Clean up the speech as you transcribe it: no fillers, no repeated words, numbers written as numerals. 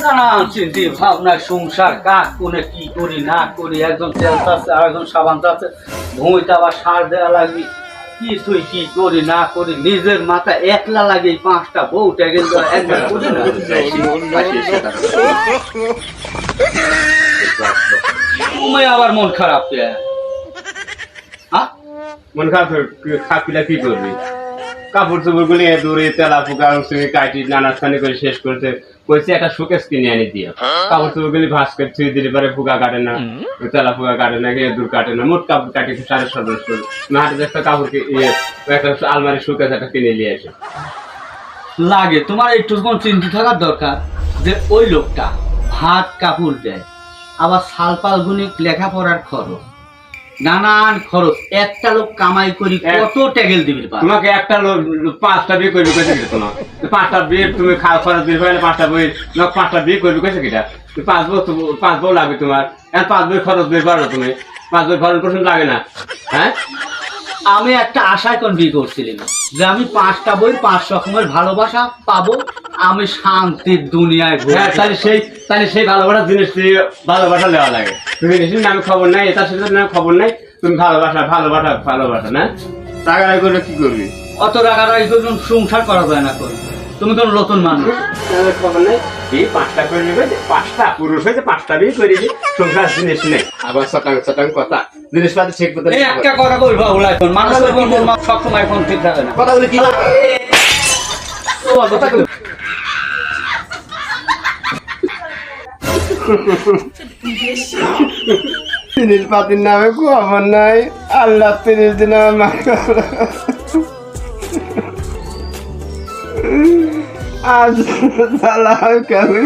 নানান চিন্তা ভাবনা, সংসার কাজ কোনে কি করি না করি, একজন তেল চাচ্ছে আর একজন সাবান চাচ্ছে, ভূমিতে আবার সার দেওয়া লাগবে, কিছুই কি করি না করি, নিজের মাথা একলা লাগে, 5টা বউ ট্যাগেল একবার করি না। তুমি আবার মন খারাপ কে? মন খারাপ খাপিলা কি করবি? কাপড় চোপড় গুলি দূরে তেলা পোকা কাটি নানাস্থানি করে শেষ করতে কইছে একটা শোকেস কিনে আনি দিয়ে কাপড় চোপড় গুলি ভাস করে ছুঁয়ে দিলে পরে পোকা কাটে না, তেলা পোকা কাটে না, দূর কাটে না, মোট কাপড় কাটি 750 করে হাটে একটা কাপড় একটা আলমারি শোকেস একটা কিনে নিয়ে আসে। লাগে তোমার একটু চিন্তা থাকার দরকার যে ওই লোকটা ভাত কাপড় দেয়, আবার সালপাল গুণিক লেখাপড়ার খরচ, নানান খরচ, একটা লোক কামাই করি কত ট্যাগেল দিবি? তোমাকে একটা লোক 5টা বিয়ে করবি কেছে কিটা? তোমার 5টা বিয়ে তুমি খাওয়া খরচ দিবে না, 5টা বই 5টা বিয়ে করবি কেছে কিটা? 5 বউ লাগবে তোমার, 5 বই খরচ দিতে পারো তুমি? 5 বই খরচ পর্যন্ত লাগে না? হ্যাঁ, আমি একটা আশায় কোন বিয়ে করছিলাম যে আমি 5টা বই 5 রকমের ভালোবাসা পাবো, আমি শান্তির দুনিয়ায় ঘুরে। তাহলে সেই ভালোবাসার জিনিস ভালোবাসা দেওয়া লাগে। তুমি জিনিসের নামে খবর নাই, এটার সাথে নামে খবর নাই, তুমি ভালোবাসা না? টাকা করলে কি করবি? অত রাগারাগি করুন, সংসার করা যায় না। করে তুমি তো নতুন মানুষ, খবর নাই, এই 5টা করে নিবে, 5টা পুরুষ হয়েছে 5টা বিয়ে করে দিবি, সংসার জিনিস নেই, আবার চটাং কথা জিনিসপাতি ঠিক মতো একটা কথা বলবো, মানুষের সবসময় এখন ঠিক থাকে না। কথা বলে কি জিনিসপাতির নামে খবর নাই, আল্লাহ 30 দিন আমার আজ সালা কেমন